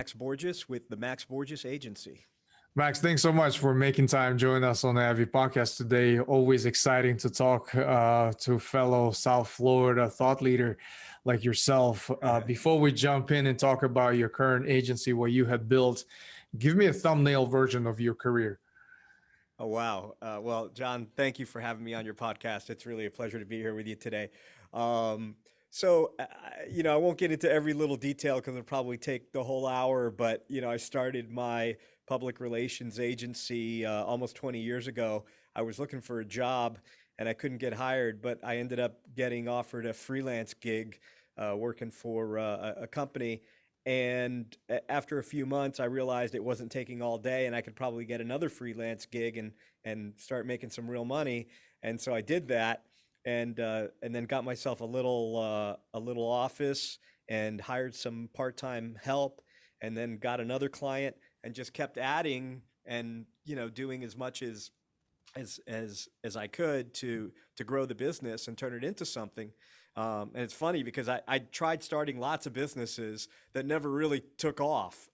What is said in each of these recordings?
Max Borges with the Max Borges Agency. Max, thanks so much for making time joining us on the Avi podcast today. Always exciting to talk to fellow South Florida thought leader like yourself. Before we jump in and talk about your current agency, what you had built, give me a thumbnail version of your career. Oh, wow. Well, John, thank you for having me on your podcast. It's really a pleasure to be here with you today. Um, I won't get into every little detail because it'll probably take the whole hour, but, I started my public relations agency almost 20 years ago. I was looking for a job and I couldn't get hired, but I ended up getting offered a freelance gig working for a company. And after a few months, I realized it wasn't taking all day, and I could probably get another freelance gig and start making some real money. And so I did that, and then got myself a little office and hired some part-time help, and then got another client and just kept adding and doing as much as I could to grow the business and turn it into something. And it's funny because I tried starting lots of businesses that never really took off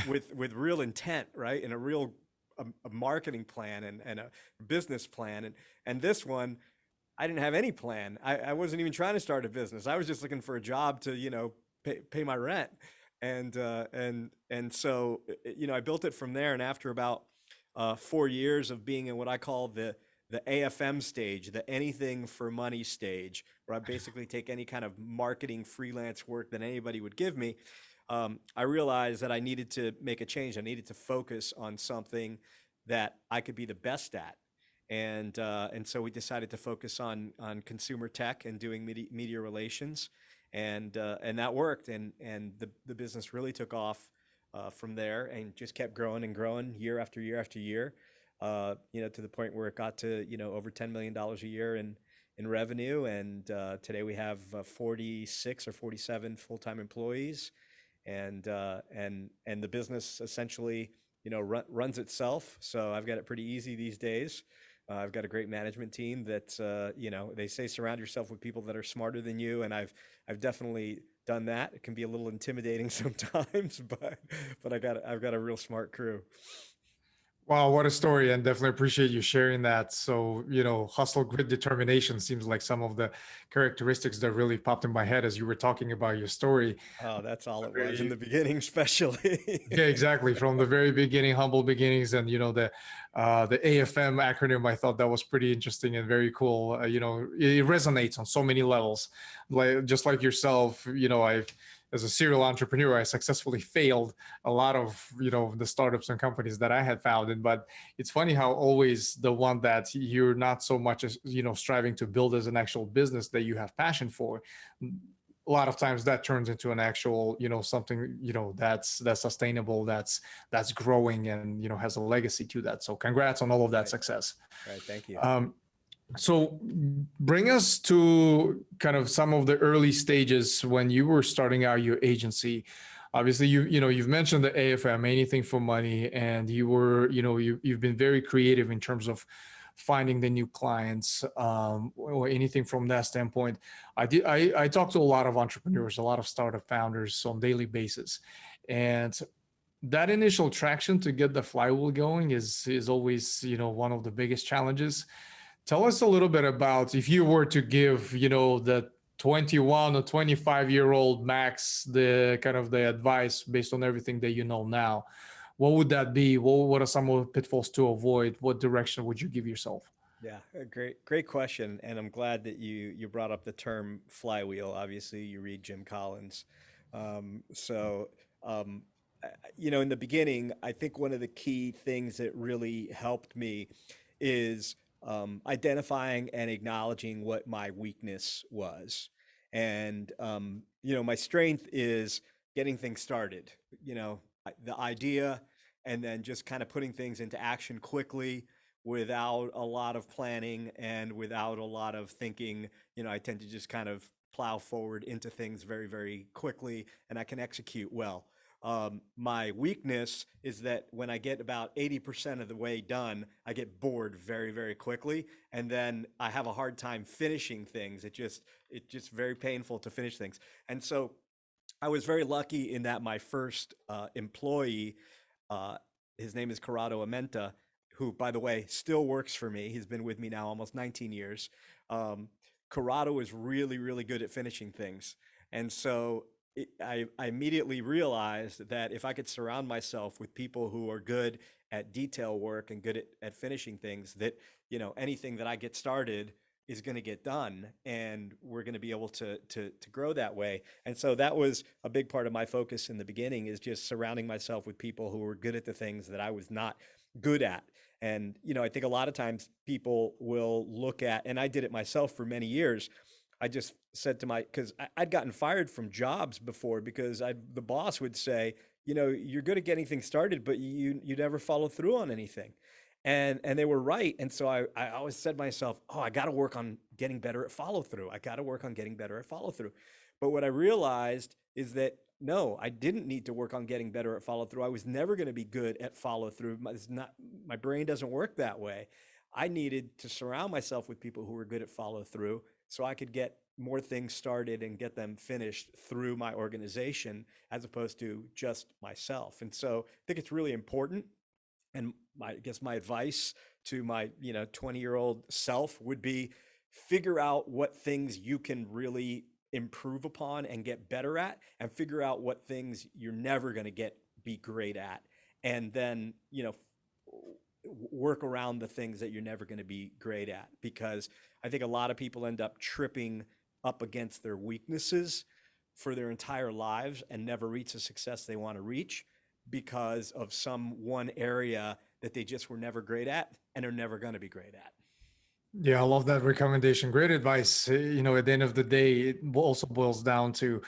with real intent, right? And a marketing plan and a business plan. And this one, I didn't have any plan. I wasn't even trying to start a business. I was just looking for a job to, pay my rent. And so I built it from there. And after about 4 years of being in what I call the AFM stage, the anything for money stage, where I basically take any kind of marketing freelance work that anybody would give me, I realized that I needed to make a change. I needed to focus on something that I could be the best at. And so we decided to focus on consumer tech and doing media relations, and that worked. And the business really took off from there and just kept growing and growing year after year after year, to the point where it got to, over $10 million a year in revenue. And today we have 46 or 47 full-time employees, and the business essentially, runs itself. So I've got it pretty easy these days. I've got a great management team that, they say surround yourself with people that are smarter than you, and I've definitely done that. It can be a little intimidating sometimes, but I've got a real smart crew. Wow, what a story, and definitely appreciate you sharing that. So, hustle, grit, determination seems like some of the characteristics that really popped in my head as you were talking about your story. Oh, that's all it was in the beginning, especially. Yeah, exactly. From the very beginning, humble beginnings, and the AFM acronym. I thought that was pretty interesting and very cool. It resonates on so many levels. Like just like yourself, I've as a serial entrepreneur, I successfully failed a lot of the startups and companies that I had founded. But it's funny how always the one that you're not so much as striving to build as an actual business that you have passion for, a lot of times that turns into an actual something that's sustainable, that's growing, and has a legacy to that. So congrats on all of that Right. success. Right. Thank you. So bring us to kind of some of the early stages when you were starting out your agency. Obviously, you've mentioned the AFM, anything for money, and you've been very creative in terms of finding the new clients, or anything from that standpoint. I talk to a lot of entrepreneurs, a lot of startup founders on a daily basis, and that initial traction to get the flywheel going is always one of the biggest challenges. Tell us a little bit about, if you were to give, the 21 or 25-year-old Max the kind of the advice based on everything that you know now, what would that be? What are some of the pitfalls to avoid? What direction would you give yourself? Yeah, a great question, and I'm glad that you brought up the term flywheel. Obviously, you read Jim Collins, so in the beginning, I think one of the key things that really helped me is identifying and acknowledging what my weakness was, and my strength is getting things started. The idea, and then just kind of putting things into action quickly without a lot of planning and without a lot of thinking. I tend to just kind of plow forward into things very, very quickly, and I can execute well. My weakness is that when I get about 80% of the way done, I get bored very, very quickly, and then I have a hard time finishing things. It's just very painful to finish things. And so I was very lucky in that my first employee, uh, his name is Corrado Amenta, who, by the way, still works for me. He's been with me now almost 19 years. Um, Corrado is really, really good at finishing things. And so I immediately realized that if I could surround myself with people who are good at detail work and good at finishing things, that, anything that I get started is going to get done, and we're going to be able to grow that way. And so that was a big part of my focus in the beginning, is just surrounding myself with people who were good at the things that I was not good at. And, I think a lot of times people will look at, and I did it myself for many years. I just said to because I'd gotten fired from jobs before because the boss would say, you're good at getting things started, but you never follow through on anything. And they were right. And so I always said to myself, oh, I got to work on getting better at follow through. I got to work on getting better at follow through. But what I realized is that no, I didn't need to work on getting better at follow through. I was never going to be good at follow through. My brain doesn't work that way. I needed to surround myself with people who were good at follow through so I could get more things started and get them finished through my organization as opposed to just myself. And so I think it's really important. And I guess my advice to my 20-year-old self would be, figure out what things you can really improve upon and get better at, and figure out what things you're never going to be great at, and then work around the things that you're never going to be great at. Because I think a lot of people end up tripping up against their weaknesses for their entire lives and never reach the success they want to reach because of some one area that they just were never great at and are never going to be great at. Yeah, I love that recommendation. Great advice. At the end of the day, it also boils down to,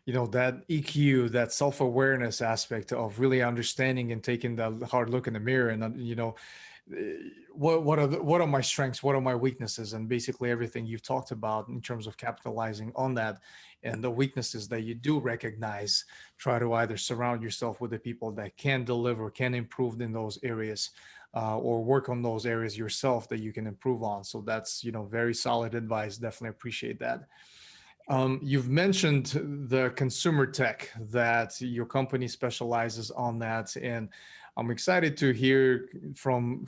that EQ, that self-awareness aspect of really understanding and taking that hard look in the mirror, and what are my strengths, what are my weaknesses, and basically everything you've talked about in terms of capitalizing on that, and the weaknesses that you do recognize, try to either surround yourself with the people that can deliver, can improve in those areas, or work on those areas yourself that you can improve on. So that's, very solid advice. Definitely appreciate that. Sure. You've mentioned the consumer tech, that your company specializes on that, and I'm excited to hear from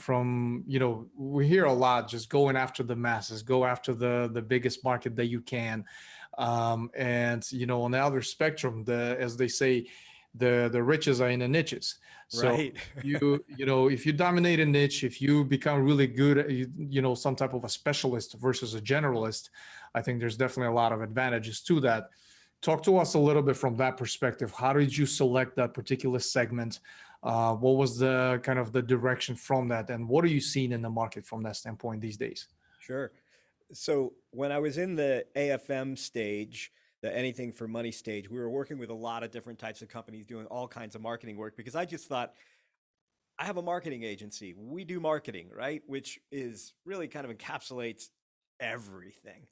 we hear a lot, just going after the masses, go after the biggest market that you can, and on the other spectrum, as they say, the riches are in the niches. So Right. if you dominate a niche, if you become really good at, some type of a specialist versus a generalist, I think there's definitely a lot of advantages to that. Talk to us a little bit from that perspective. How did you select that particular segment? What was the kind of the direction from that, and what are you seeing in the market from that standpoint these days? Sure. So when I was in the AFM stage, the anything for money stage, we were working with a lot of different types of companies doing all kinds of marketing work, because I just thought, I have a marketing agency. We do marketing, right? Which is really kind of encapsulates everything.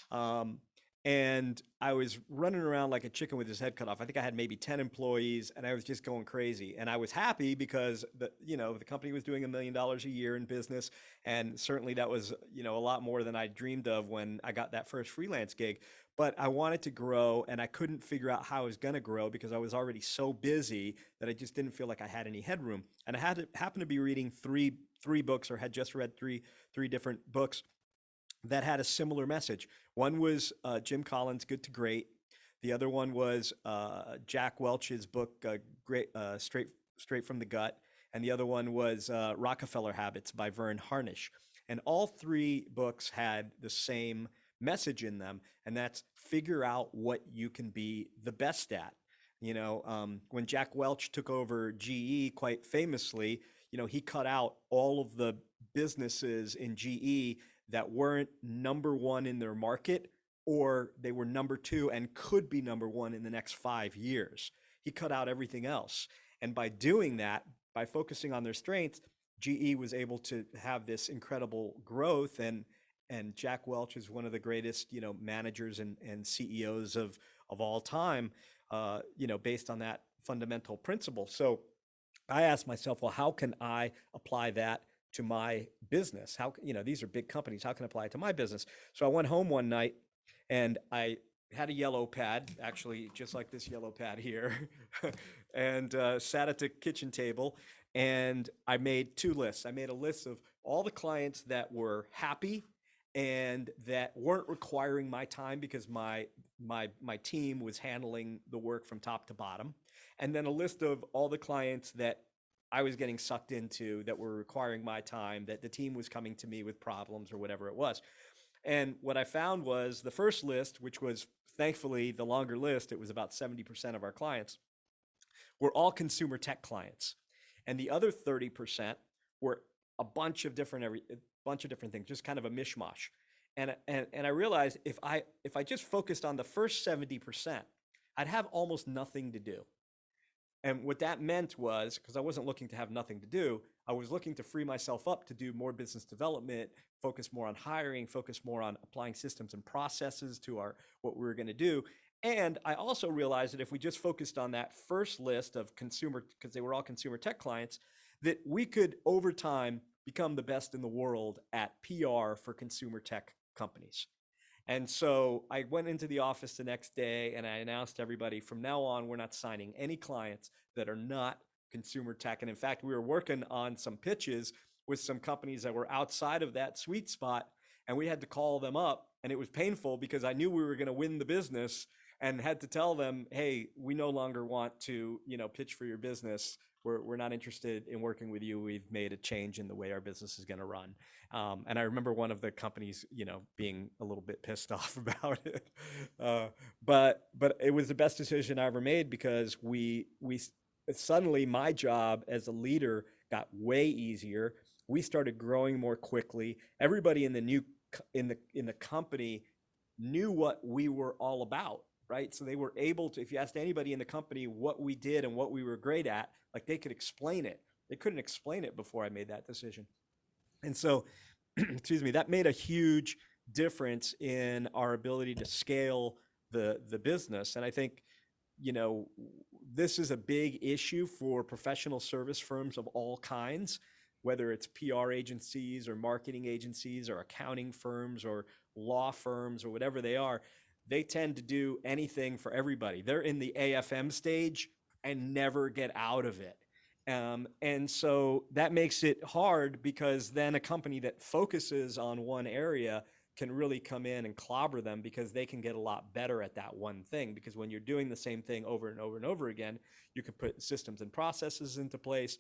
Um, and I was running around like a chicken with his head cut off. I think I had maybe 10 employees, and I was just going crazy. And I was happy because the company was doing $1 million a year in business. And certainly that was, a lot more than I dreamed of when I got that first freelance gig. But I wanted to grow, and I couldn't figure out how I was going to grow because I was already so busy that I just didn't feel like I had any headroom. And I happened to be reading three books, or had just read three different books that had a similar message. One was Jim Collins' Good to Great. The other one was Jack Welch's book, Great Straight from the Gut, and the other one was Rockefeller Habits by Vern Harnish. And all three books had the same message in them, and that's, figure out what you can be the best at. When Jack Welch took over GE, quite famously, he cut out all of the businesses in GE that weren't number one in their market, or they were number two and could be number one in the next 5 years. He cut out everything else. And by doing that, by focusing on their strengths, GE was able to have this incredible growth. And Jack Welch is one of the greatest, managers and CEOs of all time, based on that fundamental principle. So I asked myself, well, how can I apply that to my business? How, these are big companies. How can I apply it to my business? So I went home one night and I had a yellow pad, actually, just like this yellow pad here, and sat at the kitchen table. And I made two lists. I made a list of all the clients that were happy and that weren't requiring my time because my team was handling the work from top to bottom. And then a list of all the clients that I was getting sucked into that were requiring my time, that the team was coming to me with problems or whatever it was. And what I found was the first list, which was thankfully the longer list, it was about 70% of our clients, were all consumer tech clients. And the other 30% were a bunch of different things, just kind of a mishmash. And I realized if I just focused on the first 70%, I'd have almost nothing to do. And what that meant was, because I wasn't looking to have nothing to do, I was looking to free myself up to do more business development, focus more on hiring, focus more on applying systems and processes to our what we were going to do. And I also realized that if we just focused on that first list of consumer, because they were all consumer tech clients, that we could over time become the best in the world at PR for consumer tech companies. And so I went into the office the next day and I announced to everybody from now on, we're not signing any clients that are not consumer tech. And in fact, we were working on some pitches with some companies that were outside of that sweet spot. And we had to call them up. And it was painful because I knew we were going to win the business and had to tell them, hey, we no longer want to, pitch for your business. We're not interested in working with you. We've made a change in the way our business is going to run. And I remember one of the companies, being a little bit pissed off about it. But it was the best decision I ever made because we suddenly my job as a leader got way easier. We started growing more quickly. Everybody in the company knew what we were all about, right? So they were able to, if you asked anybody in the company what we did and what we were great at, like they could explain it. They couldn't explain it before I made that decision. And so, excuse me, that made a huge difference in our ability to scale the business. And I think, you know, this is a big issue for professional service firms of all kinds, whether it's PR agencies or marketing agencies or accounting firms or law firms or whatever they are. They tend to do anything for everybody. They're in the AFM stage and never get out of it. And so that makes it hard because then a company that focuses on one area can really come in and clobber them because they can get a lot better at that one thing. Because when you're doing the same thing over and over and over again, you can put systems and processes into place.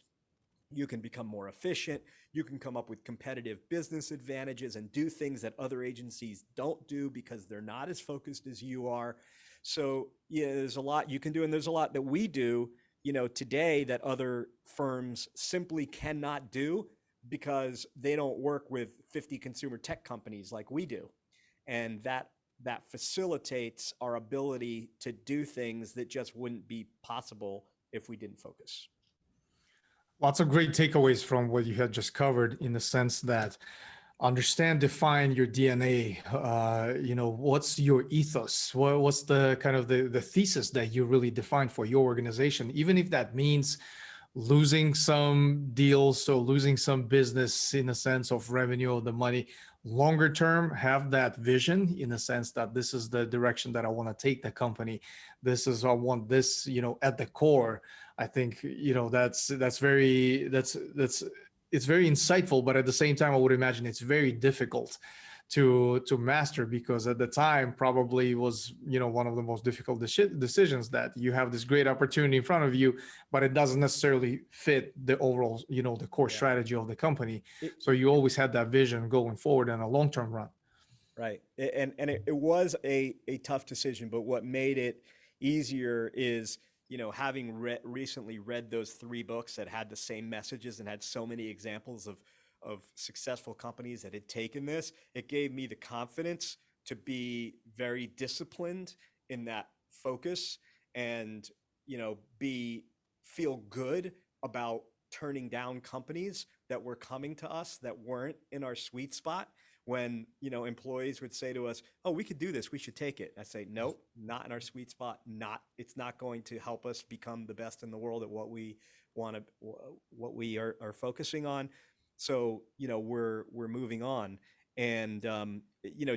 You can become more efficient. You can come up with competitive business advantages and do things that other agencies don't do because they're not as focused as you are. So yeah, there's a lot you can do, and there's a lot that we do, today that other firms simply cannot do because they don't work with 50 consumer tech companies like we do. And that facilitates our ability to do things that just wouldn't be possible if we didn't focus. Lots of great takeaways from what you had just covered in the sense that understand, define your DNA. What's your ethos? What's the kind of the thesis that you really define for your organization, even if that means losing some deals, so losing some business in a sense of revenue or the money. Longer term, have that vision in the sense that this is the direction that I want to take the company. This is I want this, at the core. I think that's very it's very insightful, but at the same time, I would imagine it's very difficult to master because at the time probably was one of the most difficult decisions that you have this great opportunity in front of you, but it doesn't necessarily fit the overall the core Yeah. strategy of the company. It, So you always had that vision going forward in a long-term run. Right. And it was a tough decision, but what made it easier is, having recently read those three books that had the same messages and had so many examples of successful companies that had taken this, it gave me the confidence to be very disciplined in that focus and, be feel good about turning down companies that were coming to us that weren't in our sweet spot when employees would say to us, oh, we could do this, we should take it. I say, nope, not in our sweet spot. It's not going to help us become the best in the world at what we want to, what we are focusing on. So we're moving on. And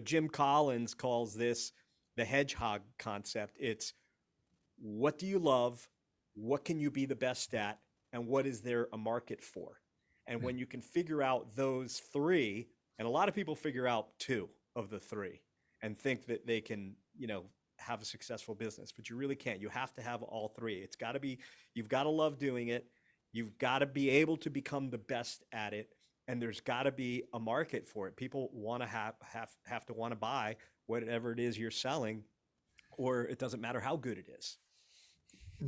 Jim Collins calls this the hedgehog concept. It's what do you love? What can you be the best at? And what is there a market for? And when you can figure out those three, and a lot of people figure out two of the three and think that they can, have a successful business, but you really can't. You have to have all three. It's got to be, you've got to love doing it. You've got to be able to become the best at it. And there's got to be a market for it. People want to have to want to buy whatever it is you're selling, or it doesn't matter how good it is.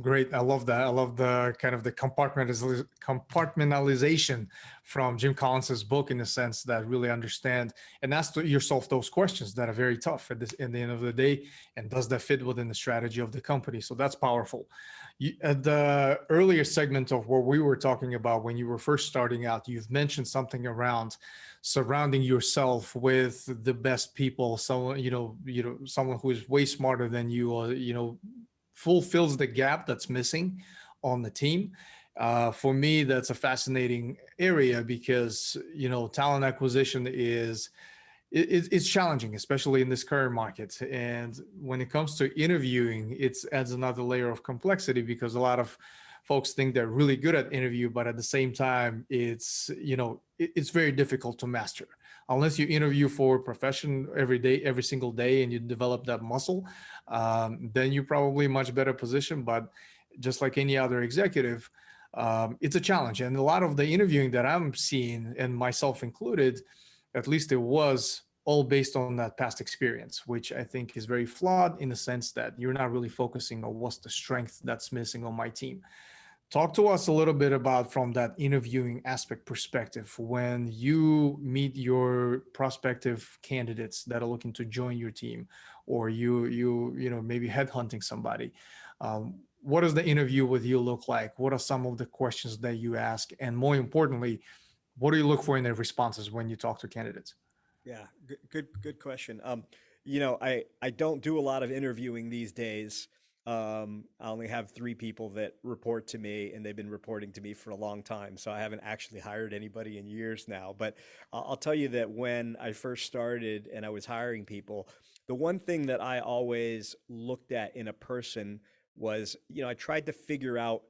Great. I love that. I love the kind of the compartmentalization from Jim Collins's book, in the sense that really understand and ask yourself those questions that are very tough at this in the end of the day. And does that fit within the strategy of the company? So that's powerful. At the earlier segment of what we were talking about when you were first starting out, you've mentioned something around surrounding yourself with the best people, someone, someone who is way smarter than you, or, fulfills the gap that's missing on the team. For me, that's a fascinating area because talent acquisition is it's challenging, especially in this current market. And when it comes to interviewing, it adds another layer of complexity because a lot of folks think they're really good at interview, but at the same time, it's very difficult to master unless you interview for a profession every day, every single day, and you develop that muscle. Then you're probably much better position. But just like any other executive, it's a challenge. And a lot of the interviewing that I'm seeing, and myself included, at least it was all based on that past experience, which I think is very flawed in the sense that you're not really focusing on what's the strength that's missing on my team. Talk to us a little bit about from that interviewing aspect perspective when you meet your prospective candidates that are looking to join your team, or maybe headhunting somebody. What does the interview with you look like? What are some of the questions that you ask? And more importantly, what do you look for in their responses when you talk to candidates? Yeah, good question. I don't do a lot of interviewing these days. I only have three people that report to me, and they've been reporting to me for a long time. So I haven't actually hired anybody in years now. But I'll tell you that when I first started and I was hiring people, the one thing that I always looked at in a person was, I tried to figure out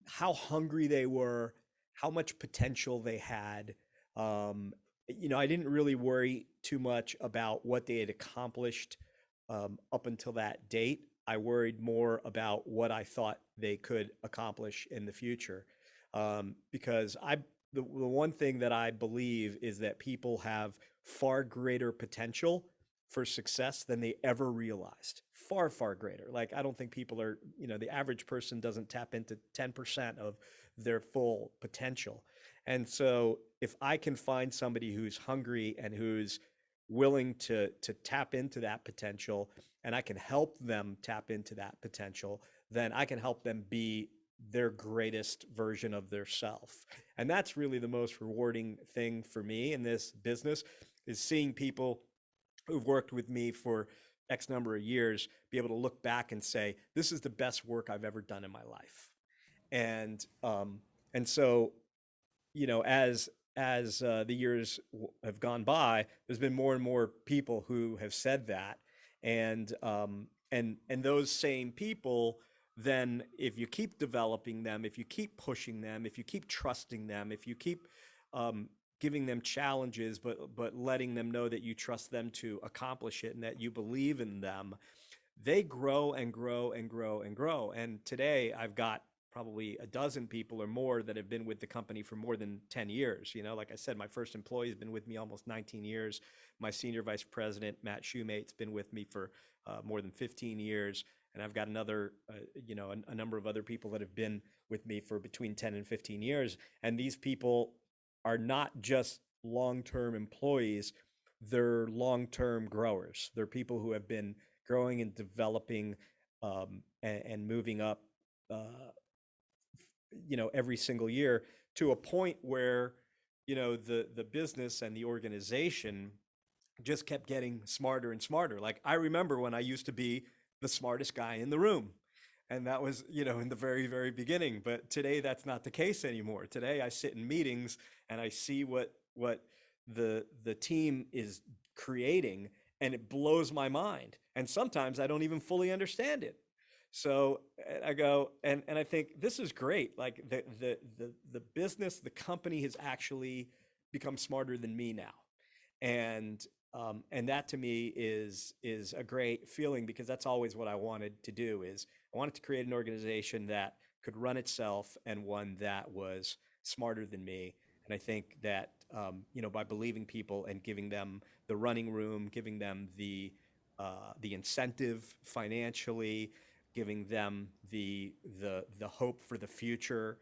how hungry they were, how much potential they had. Um, I didn't really worry too much about what they had accomplished up until that date. I worried more about what I thought they could accomplish in the future. Because the one thing that I believe is that people have far greater potential for success than they ever realized. Far, far greater. Like, I don't think people are, the average person doesn't tap into 10% of their full potential. And so if I can find somebody who's hungry and who's willing to tap into that potential, and I can help them tap into that potential, then I can help them be their greatest version of their self. And that's really the most rewarding thing for me in this business, is seeing people who've worked with me for X number of years be able to look back and say, this is the best work I've ever done in my life. And so, as the years have gone by, there's been more and more people who have said that. And those same people, then if you keep developing them, if you keep pushing them, if you keep trusting them, if you keep um, giving them challenges, but letting them know that you trust them to accomplish it and that you believe in them, they grow and grow and grow and grow. And today I've got probably a dozen people or more that have been with the company for more than 10 years. Like I said, my first employee has been with me almost 19 years. My senior vice president, Matt Shoemate's been with me for more than 15 years. And I've got another, a number of other people that have been with me for between 10 and 15 years. And these people are not just long-term employees, they're long-term growers. They're people who have been growing and developing and moving up, uh, every single year to a point where, the business and the organization just kept getting smarter and smarter. Like, I remember when I used to be the smartest guy in the room. And that was, in the very, very beginning. But today that's not the case anymore. Today I sit in meetings and I see what the team is creating, and it blows my mind. And sometimes I don't even fully understand it. So I go, and I think this is great. Like the business, the company has actually become smarter than me now. And that to me is a great feeling, because that's always what I wanted to do. Is I wanted to create an organization that could run itself, and one that was smarter than me. And I think that by believing people and giving them the running room, giving them the incentive financially, giving them the hope for the future,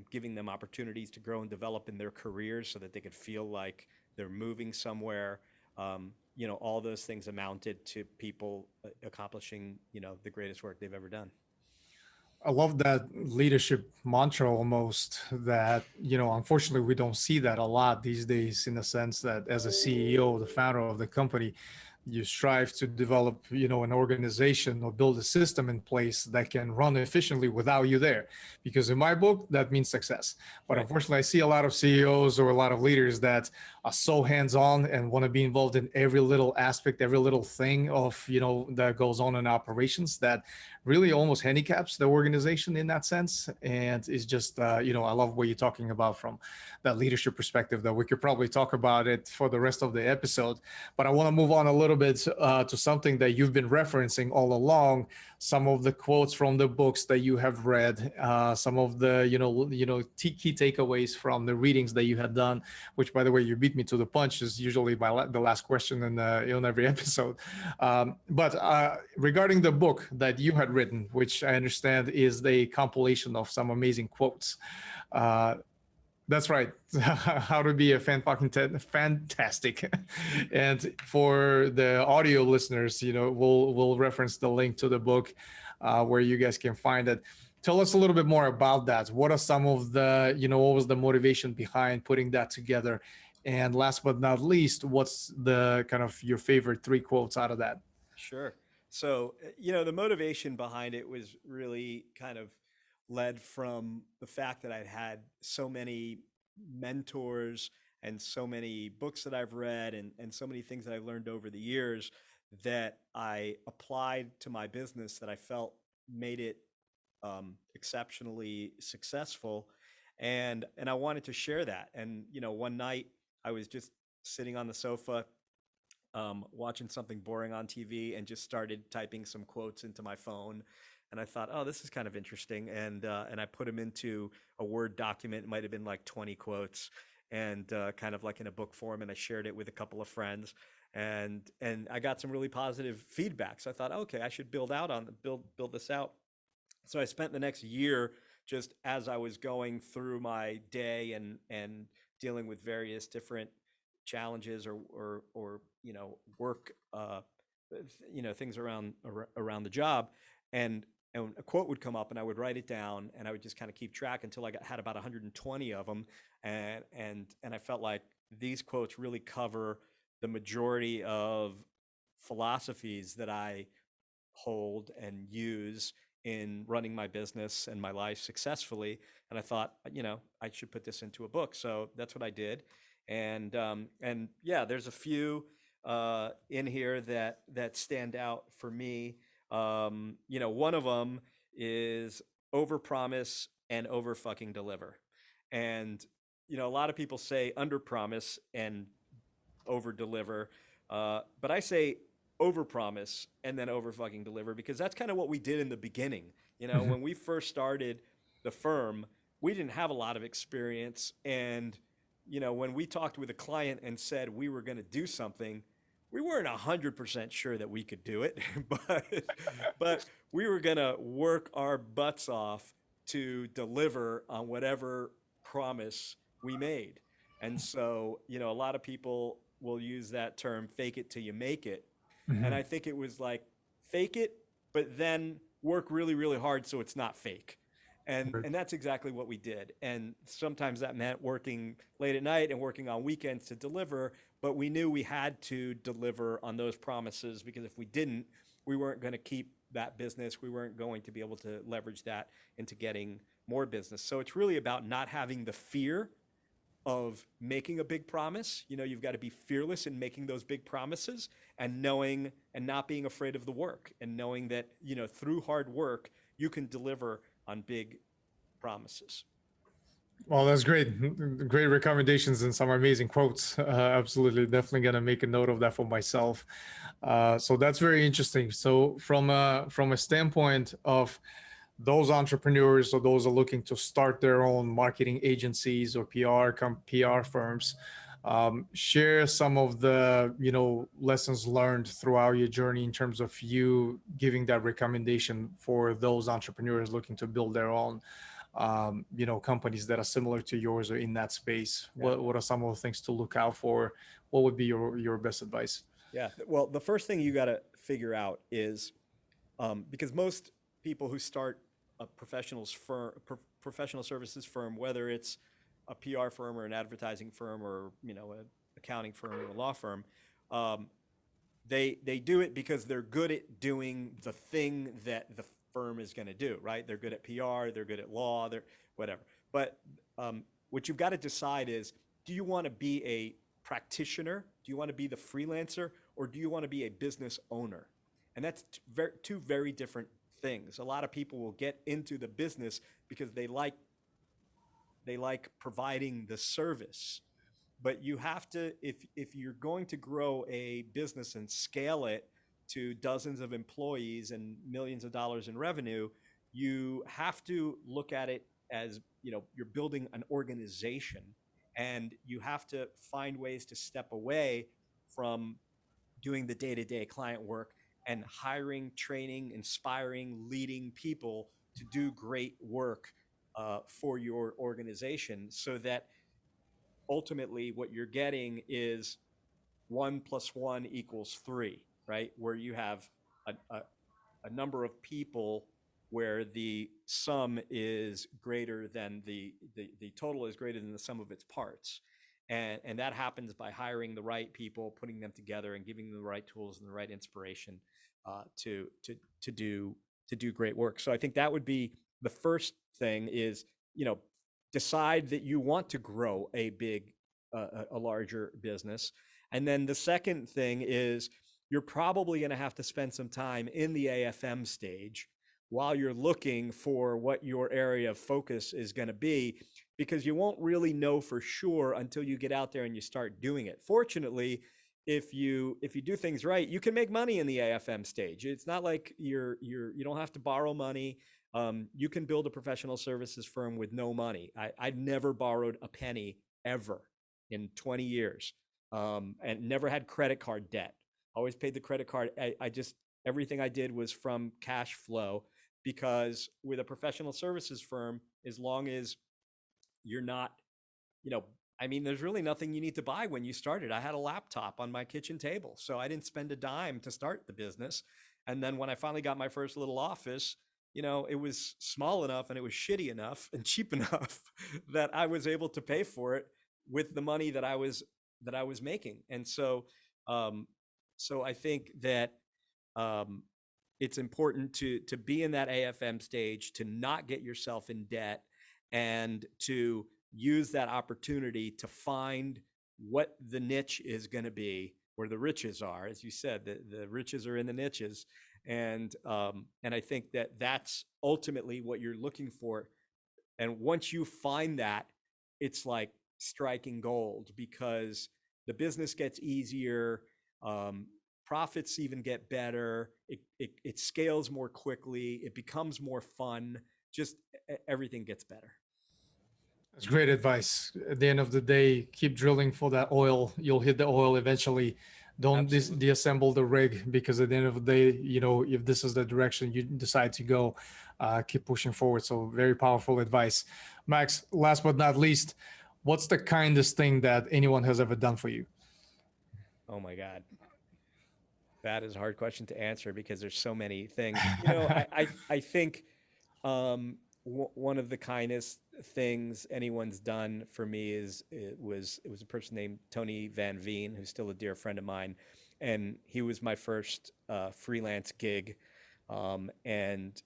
giving them opportunities to grow and develop in their careers so that they could feel like they're moving somewhere. All those things amounted to people accomplishing, the greatest work they've ever done. I love that leadership mantra almost that, unfortunately we don't see that a lot these days, in the sense that as a CEO, the founder of the company, you strive to develop, an organization or build a system in place that can run efficiently without you there. Because in my book, that means success. But Right. unfortunately, I see a lot of CEOs or a lot of leaders that are so hands-on and want to be involved in every little aspect, every little thing of, that goes on in operations, that really almost handicaps the organization in that sense. And it's just, I love what you're talking about from that leadership perspective, that we could probably talk about it for the rest of the episode. But I want to move on a little bit to something that you've been referencing all along, some of the quotes from the books that you have read, some of the, key takeaways from the readings that you had done, which, by the way, you beat me to the punch, is usually the last question in every episode. But regarding the book that you had written, which I understand is the compilation of some amazing quotes. Uh, that's right. How to be a fantastic. And for the audio listeners, we'll reference the link to the book where you guys can find it. Tell us a little bit more about that. What are some of the, what was the motivation behind putting that together? And last but not least, what's the kind of your favorite three quotes out of that? Sure. So, the motivation behind it was really kind of led from the fact that I'd had so many mentors and so many books that I've read, and so many things that I've learned over the years that I applied to my business that I felt made it exceptionally successful. And I wanted to share that. And, one night I was just sitting on the sofa, watching something boring on TV, and just started typing some quotes into my phone. And I thought, oh, this is kind of interesting. And I put them into a Word document. It might have been like 20 quotes, and kind of like in a book form. And I shared it with a couple of friends, and I got some really positive feedback. So I thought, okay, I should build this out. So I spent the next year, just as I was going through my day and dealing with various different challenges, or work, things around the job. And and a quote would come up, and I would write it down, and I would just kind of keep track until had about 120 of them. And I felt like these quotes really cover the majority of philosophies that I hold and use in running my business and my life successfully. And I thought, I should put this into a book. So that's what I did. And yeah, there's a few in here that stand out for me. One of them is overpromise and over fucking deliver. And a lot of people say underpromise and over deliver. But I say over promise and then over fucking deliver, because that's kind of what we did in the beginning. When we first started the firm, we didn't have a lot of experience. And, when we talked with a client and said we were going to do something, we weren't 100% sure that we could do it, but we were going to work our butts off to deliver on whatever promise we made. And so, a lot of people will use that term, fake it till you make it. And I think it was like, fake it, but then work really, really hard so it's not fake. And that's exactly what we did. And sometimes that meant working late at night and working on weekends to deliver, but we knew we had to deliver on those promises, because if we didn't, we weren't going to keep that business. We weren't going to be able to leverage that into getting more business. So it's really about not having the fear of making a big promise. You know, you've got to be fearless in making those big promises and knowing and not being afraid of the work and knowing that, you know, through hard work, you can deliver on big promises. Well, that's great. Great recommendations and some amazing quotes. Absolutely. Definitely going to make a note of that for myself. So that's very interesting. So from a standpoint of those entrepreneurs or those are looking to start their own marketing agencies or PR firms, share some of the lessons learned throughout your journey in terms of you giving that recommendation for those entrepreneurs looking to build their own companies that are similar to yours or in that space. Yeah. What are some of the things to look out for? What would be your best advice? Yeah. Well, the first thing you got to figure out is because most people who start a professional services firm, whether it's a PR firm or an advertising firm or an accounting firm or a law firm, um, they do it because they're good at doing the thing that the firm is going to do, right? They're good at PR, they're good at law, they're whatever. But what you've got to decide is, do you want to be a practitioner? Do you want to be the freelancer, or do you want to be a business owner? And that's two very different things. A lot of people will get into the business because they like providing the service, but you have to, if you're going to grow a business and scale it to dozens of employees and millions of dollars in revenue, you have to look at it as, you're building an organization, and you have to find ways to step away from doing the day-to-day client work and hiring, training, inspiring, leading people to do great work for your organization, so that ultimately what you're getting is 1 + 1 = 3, right? Where you have a number of people where the sum is greater than the total is greater than the sum of its parts. And that happens by hiring the right people, putting them together, and giving them the right tools and the right inspiration to do great work. So I think that would be the first thing is, you know, decide that you want to grow a larger business. And then the second thing is, you're probably going to have to spend some time in the AFM stage while you're looking for what your area of focus is going to be, because you won't really know for sure until you get out there and you start doing it. Fortunately, if you do things right, you can make money in the AFM stage. It's not like you don't have to borrow money. You can build a professional services firm with no money. I've never borrowed a penny ever in 20 years, and never had credit card debt. Always paid the credit card. I just, everything I did was from cash flow, because with a professional services firm, as long as you're not, you know, I mean, there's really nothing you need to buy when you started. I had a laptop on my kitchen table, so I didn't spend a dime to start the business. And then when I finally got my first little office, it was small enough and it was shitty enough and cheap enough that I was able to pay for it with the money that I was making. And so I think that um, it's important to be in that AFM stage, to not get yourself in debt, and to use that opportunity to find what the niche is going to be, where the riches are. As you said, the riches are in the niches. And I think that that's ultimately what you're looking for. And once you find that, it's like striking gold, because the business gets easier, um, profits even get better, it scales more quickly, it becomes more fun, just everything gets better. That's great advice. At the end of the day, keep drilling for that oil. You'll hit the oil eventually. Don't Absolutely. deassemble the rig, because at the end of the day, if this is the direction you decide to go, keep pushing forward. So very powerful advice. Max, last but not least, what's the kindest thing that anyone has ever done for you? Oh my God. That is a hard question to answer because there's so many things. I think one of the kindest things anyone's done for me is it was a person named Tony Van Veen, who's still a dear friend of mine, and he was my first freelance gig, and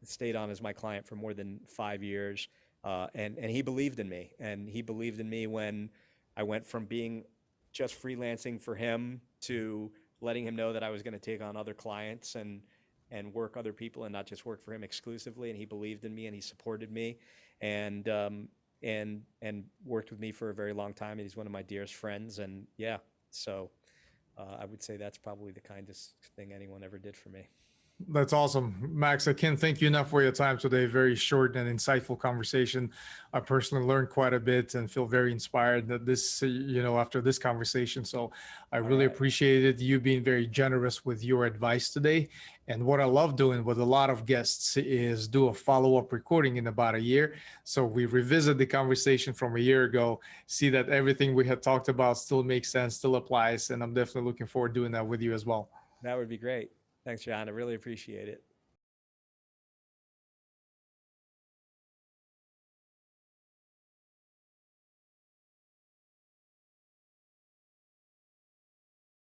stayed on as my client for more than 5 years. And he believed in me, and he believed in me when I went from being just freelancing for him to letting him know that I was going to take on other clients and work other people and not just work for him exclusively. And he believed in me and he supported me, and and worked with me for a very long time. And he's one of my dearest friends. And yeah, so I would say that's probably the kindest thing anyone ever did for me. That's awesome. Max, I can't thank you enough for your time today. Very short and insightful conversation. I personally learned quite a bit and feel very inspired that this, after this conversation. So I All really right. appreciated you being very generous with your advice today. And what I love doing with a lot of guests is do a follow-up recording in about a year. So we revisit the conversation from a year ago, see that everything we had talked about still makes sense, still applies. And I'm definitely looking forward to doing that with you as well. That would be great. Thanks, John. I really appreciate it.